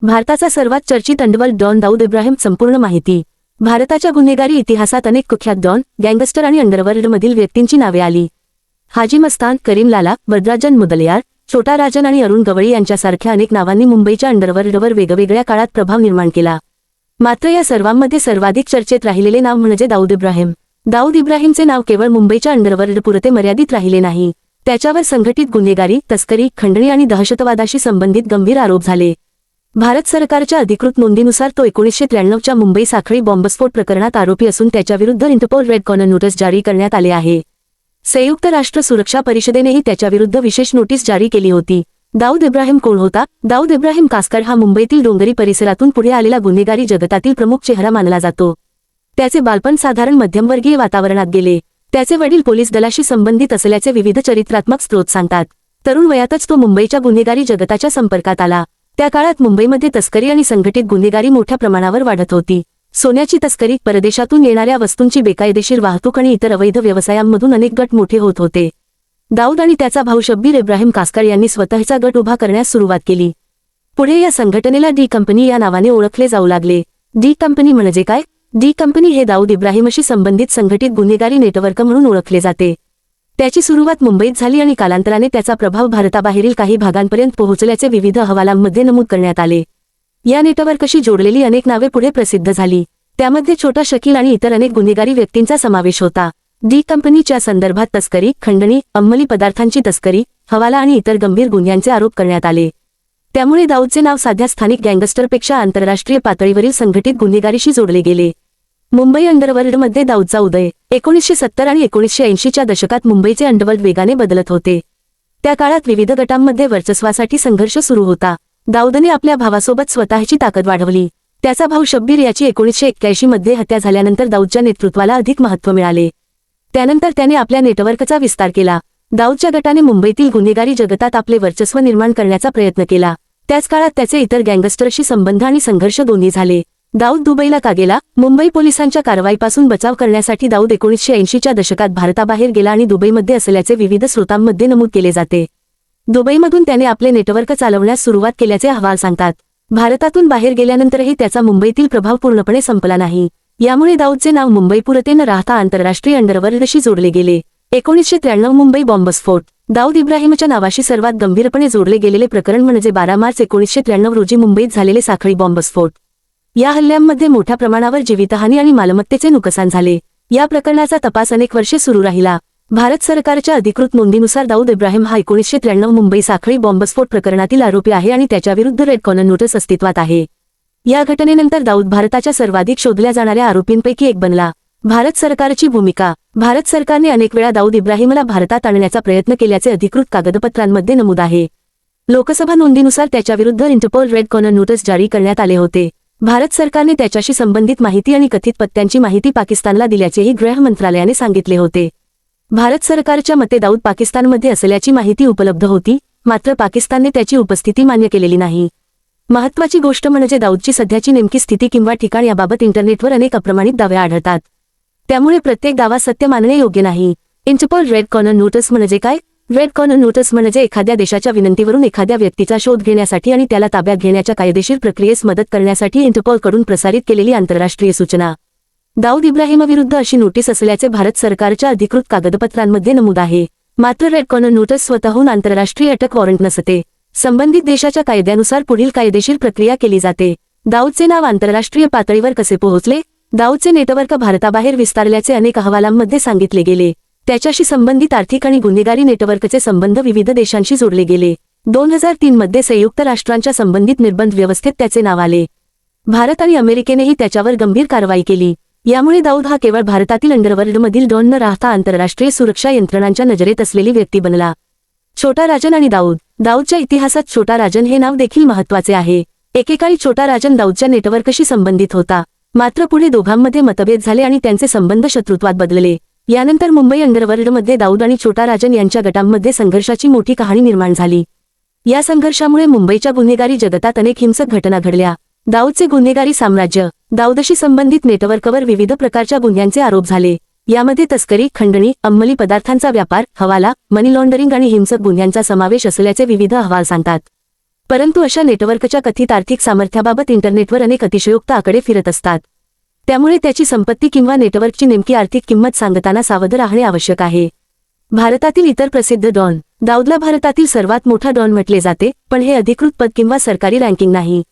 भारताचा सर्वात चर्चित अंडरवर्ल्ड डॉन दाऊद इब्राहिम संपूर्ण माहिती। भारताच्या गुन्हेगारी इतिहासात अनेक कुख्यात डॉन, गँगस्टर आणि अंडरवर्ल्डमधील व्यक्तींची नावे आली। हाजी मस्तान, करीम लाला, बद्राजन मुदलियार, छोटा राजन आणि अरुण गवळी यांच्यासारख्या अनेक नावांनी मुंबईच्या अंडरवर्ल्डवर वेगवेगळ्या काळात प्रभाव निर्माण केला। मात्र या सर्वांमध्ये सर्वाधिक चर्चेत राहिलेले नाव म्हणजे दाऊद इब्राहिम। दाऊद इब्राहिमचे नाव केवळ मुंबईच्या अंडरवर्ल्डपुरते मर्यादित राहिले नाही, त्याच्यावर संघटित गुन्हेगारी, तस्करी, खंडणी आणि दहशतवादाशी संबंधित गंभीर आरोप झाले। भारत सरकारच्या अधिकृत नोंदीनुसार तो 1993च्या मुंबई साखळी बॉम्बस्फोट प्रकरणात आरोपी असून त्याच्याविरुद्ध इंटरपोल रेड कॉर्नर नोटीस जारी करण्यात आले आहे। संयुक्त राष्ट्र सुरक्षा परिषदेनेही त्याच्याविरुद्ध विशेष नोटीस जारी केली होती। दाऊद इब्राहिम कोण होता? दाऊद इब्राहिम कास्कर हा मुंबईतील डोंगरी परिसरातून पुढे आलेला गुन्हेगारी जगतातील प्रमुख चेहरा मानला जातो। त्याचे बालपण साधारण मध्यमवर्गीय वातावरणात गेले। त्याचे वडील पोलीस दलाशी संबंधित असल्याचे विविध चरित्रात्मक स्रोत सांगतात। तरुण वयातच तो मुंबईच्या गुन्हेगारी जगताच्या संपर्कात आला। त्या काळात मुंबईमध्ये तस्करी आणि संघटित गुन्हेगारी मोठ्या प्रमाणावर वाढत होती। सोन्याची तस्करी, परदेशातून येणाऱ्या वस्तूंची बेकायदेशीर वाहतूक आणि इतर अवैध व्यवसायांमधून अनेक गट मोठे होत होते। दाऊद आणि त्याचा भाऊ शब्बीर इब्राहिम कास्कर यांनी स्वतःचा गट उभा करण्यास सुरुवात केली। पुढे या संघटनेला डी कंपनी या नावाने ओळखले जाऊ लागले। डी कंपनी म्हणजे काय? डी कंपनी हे दाऊद इब्राहिमशी संबंधित संघटित गुन्हेगारी नेटवर्क म्हणून ओळखले जाते। त्याची सुरुवात मुंबईत झाली आणि कालांतराने त्याचा प्रभाव भारताबाहेरील काही भागांपर्यंत पोहोचल्याचे विविध अहवालांमध्ये नमूद करण्यात आले। या नेटवर्कशी जोडलेली अनेक नावे पुढे प्रसिद्ध झाली। त्यामध्ये छोटा शकील आणि इतर अनेक गुन्हेगारी व्यक्तींचा समावेश होता। डी कंपनीच्या संदर्भात तस्करी, खंडणी, अंमली पदार्थांची तस्करी, हवाला आणि इतर गंभीर गुन्ह्यांचे आरोप करण्यात आले। त्यामुळे दाऊदचे नाव साध्या स्थानिक गँगस्टरपेक्षा आंतरराष्ट्रीय पातळीवरील संघटित गुन्हेगारीशी जोडले गेले। मुंबई अंडरवर्ल्डमध्ये दाऊदचा उदय 1970 आणि 1980च्या दशकात मुंबईचे अंडरवर्ल्ड वेगाने बदलत होते। त्या काळात विविध गटांमध्ये वर्चस्वासाठी संघर्ष सुरू होता। दाऊदने आपल्या भावासोबत स्वतःची ताकद वाढवली। त्याचा भाऊ शब्बीर याची 1981 मध्ये हत्या झाल्यानंतर दाऊदच्या नेतृत्वाला अधिक महत्त्व मिळाले। त्यानंतर त्याने आपल्या नेटवर्कचा विस्तार केला। दाऊदच्या गटाने मुंबईतील गुन्हेगारी जगतात आपले वर्चस्व निर्माण करण्याचा प्रयत्न केला। त्याच काळात त्याचे इतर गँगस्टरशी संबंध आणि संघर्ष दोन्ही झाले। दाऊद दुबईला का गेला? मुंबई पोलिसांच्या कारवाईपासून बचाव करण्यासाठी दाऊद 1980च्या दशकात भारताबाहेर गेला आणि दुबईमध्ये असल्याचे विविध स्रोतांमध्ये नमूद केले जाते। दुबईमधून त्याने आपले नेटवर्क चालवण्यास सुरुवात केल्याचे अहवाल सांगतात। भारतातून बाहेर गेल्यानंतरही त्याचा मुंबईतील प्रभाव पूर्णपणे संपला नाही। यामुळे दाऊदचे नाव मुंबईपुरते न राहता आंतरराष्ट्रीय अंडरवर्ल्डशी जोडले गेले। 1993 मुंबई बॉम्बस्फोट। दाऊद इब्राहिमच्या नावाशी सर्वात गंभीरपणे जोडले गेलेले प्रकरण म्हणजे 12 मार्च 1993 रोजी मुंबईत झालेले साखळी बॉम्बस्फोट। या हल्ल्यांमध्ये मोठ्या प्रमाणावर जीवितहानी आणि मालमत्तेचे नुकसान झाले। या प्रकरणाचा तपास अनेक वर्षे सुरू राहिला। भारत सरकारच्या अधिकृत नोंदीनुसार दाऊद इब्राहिम हा 1993 मुंबई साखळी बॉम्बस्फोट प्रकरणातील आरोपी आहे आणि त्याच्याविरुद्ध रेड कॉर्नर नोटीस अस्तित्वात आहे। या घटनेनंतर दाऊद भारताच्या सर्वाधिक शोधल्या जाणाऱ्या आरोपींपैकी एक बनला। भारत सरकारची भूमिका। भारत सरकारने अनेक वेळा दाऊद इब्राहिमला भारतात आणण्याचा प्रयत्न केल्याचे अधिकृत कागदपत्रांमध्ये नमूद आहे। लोकसभा नोंदीनुसार त्याच्याविरुद्ध इंटरपोल रेड कॉर्नर नोटीस जारी करण्यात आले होते। भारत सरकारने त्याच्याशी संबंधित माहिती आणि कथित पत्त्यांची माहिती पाकिस्तानला दिल्याचेही गृह मंत्रालयाने सांगितले होते। भारत सरकारच्या मते दाऊद पाकिस्तानमध्ये असल्याची माहिती उपलब्ध होती, मात्र पाकिस्तानने त्याची उपस्थिती मान्य केलेली नाही। महत्त्वाची गोष्ट म्हणजे दाऊदची सध्याची नेमकी स्थिती किंवा ठिकाण याबाबत इंटरनेटवर अनेक अप्रमाणित दावे आढळतात। त्यामुळे प्रत्येक दावा सत्य मानणे योग्य नाही। इंटरपोल रेड कॉर्नर नोटीस म्हणजे काय? रेड कॉर्नर नोटीस म्हणजे एखाद्या देशाच्या विनंतीवरून एखाद्या व्यक्तीचा शोध घेण्यासाठी आणि त्याला ताब्यात घेण्याच्या कायदेशीर प्रक्रियेस मदत करण्यासाठी इंटरपोलकडून प्रसारित केलेली आंतरराष्ट्रीय सूचना। दाऊद इब्राहिमविरुद्ध अशी नोटीस असल्याचे भारत सरकारच्या अधिकृत कागदपत्रांमध्ये नमूद आहे। मात्र रेड कॉर्नर नोटीस स्वतःहून आंतरराष्ट्रीय अटक वॉरंट नसते। संबंधित देशाच्या कायद्यानुसार पुढील कायदेशीर प्रक्रिया केली जाते। दाऊदचे नाव आंतरराष्ट्रीय पातळीवर कसे पोहोचले? दाऊदचे नेटवर्क भारताबाहेर विस्तारल्याचे अनेक अहवालांमध्ये सांगितले गेले। त्याच्याशी संबंधित आर्थिक आणि गुन्हेगारी नेटवर्कचे संबंध विविध देशांशी जोडले गेले। 2003 मध्ये संयुक्त राष्ट्रांच्या संबंधित निर्बंध व्यवस्थेत त्याचे नाव आले। भारत आणि अमेरिकेनेही त्याच्यावर गंभीर कारवाई केली। यामुळे दाऊद हा केवळ भारतातील अंडरवर्ल्डमधील डॉन न राहता आंतरराष्ट्रीय सुरक्षा यंत्रणांच्या नजरेत असलेली व्यक्ती बनला। छोटा राजन आणि दाऊद। दाऊदच्या इतिहासात छोटा राजन हे नाव देखील महत्त्वाचे आहे। एकेकाळी छोटा राजन दाऊदच्या नेटवर्कशी संबंधित होता, मात्र पुढे दोघांमध्ये मतभेद झाले आणि त्यांचे संबंध शत्रुत्वात बदलले। यानंतर मुंबई अंडरवर्ल्डमध्ये दाऊद आणि छोटा राजन यांच्या गटांमध्ये संघर्षाची मोठी कहाणी निर्माण झाली। या संघर्षामुळे मुंबईच्या गुन्हेगारी जगतात अनेक हिंसक घटना घडल्या। दाऊदचे गुन्हेगारी साम्राज्य। दाऊदशी संबंधित नेटवर्कवर विविध प्रकारच्या गुन्ह्यांचे आरोप झाले। यामध्ये तस्करी, खंडणी, अंमली पदार्थांचा व्यापार, हवाला, मनी लॉन्डरिंग आणि हिंसक गुन्ह्यांचा समावेश असल्याचे विविध अहवाल सांगतात। परंतु अशा नेटवर्कच्या कथित आर्थिक सामर्थ्याबाबत इंटरनेटवर अनेक अतिशयोक्त आकडे फिरत असतात. त्यामुळे त्याची संपत्ती किंवा नेटवर्कची नेमकी आर्थिक किंमत सांगताना सावध राहणे आवश्यक आहे. भारतातील इतर प्रसिद्ध डॉन. दाऊदला भारतातील सर्वात मोठा डॉन म्हटले जाते, पण हे अधिकृत पद किंवा सरकारी रँकिंग नाही.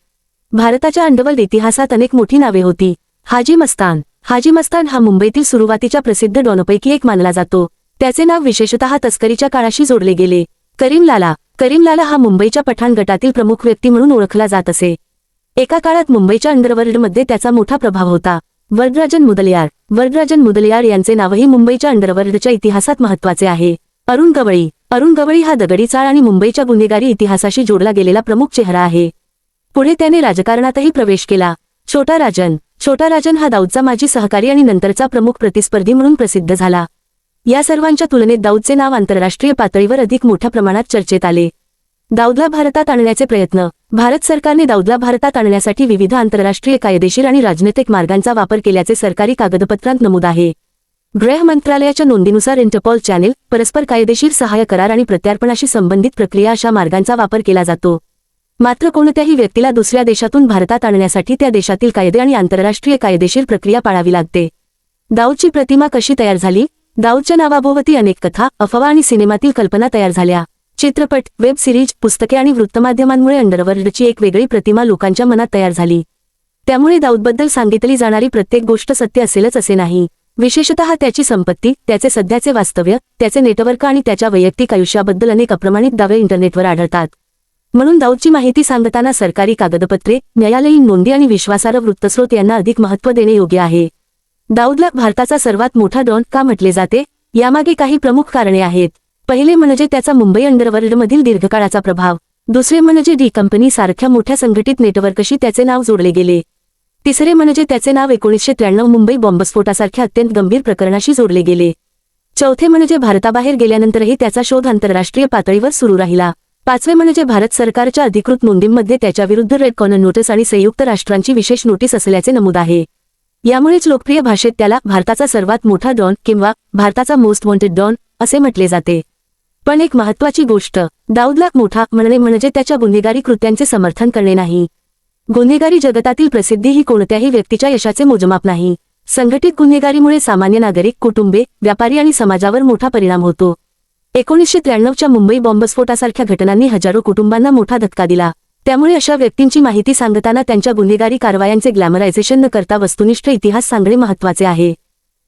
भारताच्या अंडरवर्ल्ड इतिहासात अनेक मोठी नावे होती. हाजी मस्तान. हाजी मस्तान हा मुंबईतील सुरुवातीच्या प्रसिद्ध डॉनपैकी एक मानला जातो. त्याचे नाव विशेषतः तस्करीच्या काळाशी जोडले गेले. करीम लाला. करीम लाला हा मुंबईच्या पठाण गटातील प्रमुख व्यक्ती म्हणून ओळखला जात असे. एका काळात मुंबईच्या अंडरवर्ल्डमध्ये त्याचा मोठा प्रभाव होता. वरदराजन मुदलियार. वरदराजन मुदलियार यांचे नावही मुंबईच्या अंडरवर्ल्डच्या इतिहासात महत्त्वाचे आहे. अरुण गवळी. अरुण गवळी हा दगडी चाळ आणि मुंबईच्या गुन्हेगारी इतिहासाशी जोडला गेलेला प्रमुख चेहरा आहे. पुढे त्याने राजकारणातही प्रवेश केला. छोटा राजन. छोटा राजन हा दाऊदचा माजी सहकारी आणि नंतरचा प्रमुख प्रतिस्पर्धी म्हणून प्रसिद्ध झाला. या सर्वांच्या तुलनेत दाऊदचे नाव आंतरराष्ट्रीय पातळीवर अधिक मोठ्या प्रमाणात चर्चेत आले. दाऊदला भारतात आणण्याचे प्रयत्न. भारत सरकारने दाऊदला भारतात आणण्यासाठी विविध आंतरराष्ट्रीय कायदेशीर आणि राजनैतिक मार्गांचा वापर केल्याचे सरकारी कागदपत्रांत नमूद आहे. गृह मंत्रालयाच्या नोंदीनुसार इंटरपोल चॅनेल, परस्पर कायदेशीर सहाय्य करार आणि प्रत्यार्पणाशी संबंधित प्रक्रिया अशा मार्गांचा वापर केला जातो. मात्र कोणत्याही व्यक्तीला दुसऱ्या देशातून भारतात आणण्यासाठी त्या देशातील कायदे आणि आंतरराष्ट्रीय कायदेशीर प्रक्रिया पाळावी लागते. दाऊदची प्रतिमा कशी तयार झाली? दाऊदच्या नावाभोवती अनेक कथा, अफवा आणि सिनेमातील कल्पना तयार झाल्या. चित्रपट, वेब सिरीज, पुस्तके आणि वृत्तमाध्यमांमुळे अंडरवर्ल्डची एक वेगळी प्रतिमा लोकांच्या मनात तयार झाली. त्यामुळे दाऊदबद्दल सांगितली जाणारी प्रत्येक गोष्ट सत्य असेलच असे नाही. विशेषतः त्याची संपत्ती, त्याचे सध्याचे वास्तव्य, त्याचे नेटवर्क आणि त्याच्या वैयक्तिक आयुष्याबद्दल अनेक अप्रमाणित दावे इंटरनेटवर आढळतात. म्हणून दाऊदची माहिती सांगताना सरकारी कागदपत्रे, न्यायालयीन नोंदी आणि विश्वासार्ह वृत्तस्रोत यांना अधिक महत्त्व देणे योग्य आहे. दाऊदला भारताचा सर्वात मोठा डॉन का म्हटले जाते? यामागे काही प्रमुख कारणे आहेत. पहिले म्हणजे त्याचा मुंबई अंडरवर्ल्डमधील दीर्घकाळाचा प्रभाव. दुसरे म्हणजे डी कंपनी सारख्या मोठ्या संघटित नेटवर्कशी त्याचे नाव जोडले गेले. तिसरे म्हणजे त्याचे नाव 1993 मुंबई बॉम्बस्फोटासारख्या अत्यंत गंभीर प्रकरणाशी जोडले गेले. चौथे म्हणजे भारताबाहेर गेल्यानंतरही त्याचा शोध आंतरराष्ट्रीय पातळीवर सुरू राहिला. पाचवे म्हणजे भारत सरकारच्या अधिकृत नोंदींमध्ये त्याच्याविरुद्ध रेड कॉर्नर नोटीस आणि संयुक्त राष्ट्रांची विशेष नोटीस असल्याचे नमूद आहे. यामुळेच लोकप्रिय भाषेत त्याला भारताचा सर्वात मोठा डॉन किंवा भारताचा मोस्ट वॉन्टेड डॉन असे म्हटले जाते. पण एक महत्त्वाची गोष्ट, दाऊदला मोठा म्हणणे म्हणजे त्याच्या गुन्हेगारी कृत्यांचे समर्थन करणे नाही. गुन्हेगारी जगतातील प्रसिद्धी ही कोणत्याही व्यक्तीच्या यशाचे मोजमाप नाही. संघटित गुन्हेगारीमुळे सामान्य नागरिक, कुटुंबे, व्यापारी आणि समाजावर मोठा परिणाम होतो. 1993च्या मुंबई बॉम्बस्फोटासारख्या घटनांनी हजारो कुटुंबांना मोठा धक्का दिला. त्यामुळे अशा व्यक्तींची माहिती सांगताना त्यांच्या गुन्हेगारी कारवायांचे ग्लॅमरायझेशन न करता वस्तुनिष्ठ इतिहास सांगणे महत्त्वाचे आहे.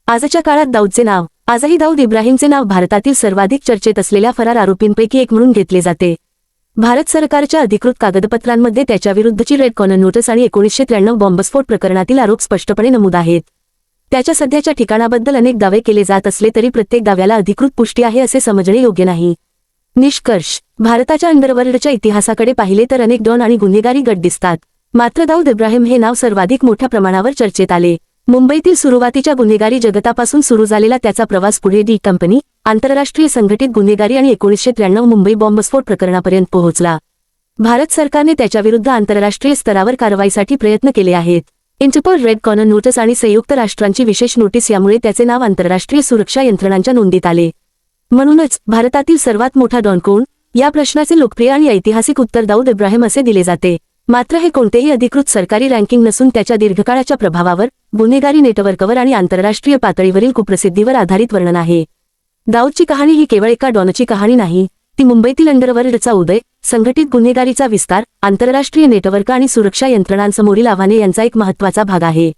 आजच्या काळात दाऊदचे नाव. आजही दाऊद इब्राहिमचे नाव भारतातील सर्वाधिक चर्चेत असलेल्या फरार आरोपींपैकी एक म्हणून घेतले जाते. भारत सरकारच्या अधिकृत कागदपत्रांमध्ये त्याच्याविरुद्धची रेड कॉर्नर नोटीस आणि 1993 बॉम्बस्फोट प्रकरणातील आरोप स्पष्टपणे नमूद आहेत. त्याच्या सध्याच्या ठिकाणाबद्दल अनेक दावे केले जात असले तरी प्रत्येक दाव्याला अधिकृत पुष्टी आहे असे समजणे योग्य नाही. निष्कर्ष. भारताच्या अंडरवर्ल्डच्या इतिहासाकडे पाहिले तर अनेक डॉन आणि गुन्हेगारी गट दिसतात. मात्र दाऊद इब्राहिम हे नाव सर्वाधिक मोठ्या प्रमाणावर चर्चेत आले. मुंबईतील सुरुवातीच्या गुन्हेगारी जगतापासून सुरू झालेला त्याचा प्रवास पुढे डी कंपनी, आंतरराष्ट्रीय संघटित गुन्हेगारी आणि 1993 मुंबई बॉम्बस्फोट प्रकरणापर्यंत पोहोचला. भारत सरकारने त्याच्याविरुद्ध आंतरराष्ट्रीय स्तरावर कारवाईसाठी प्रयत्न केले आहेत. इंटरपोल, रेड कॉर्नर नोटीस आणि संयुक्त राष्ट्रांची विशेष नोटीस यामुळे त्याचे नाव आंतरराष्ट्रीय सुरक्षा यंत्रणांच्या नोंदीत आले. म्हणूनच भारतातील सर्वात मोठा डॉन कोण? या प्रश्नाचे लोकप्रिय आणि ऐतिहासिक उत्तर दाऊद इब्राहिम असे दिले जाते. मात्र हे कोणतेही अधिकृत सरकारी रँकिंग नसून त्याच्या दीर्घकाळाच्या प्रभावावर, गुन्हेगारी नेटवर्कवर आणि आंतरराष्ट्रीय पातळीवरील कुप्रसिद्धीवर आधारित वर्णन आहे. दाऊदची कहाणी ही केवळ एका डॉनची कहाणी नाही. ती मुंबईतील अंडरवर्ल्डचा उदय, संघटित गुन्हेगारीचा विस्तार, आंतरराष्ट्रीय नेटवर्क आणि सुरक्षा यंत्रणांसमोरील आव्हाने यांचा एक महत्त्वाचा भाग आहे.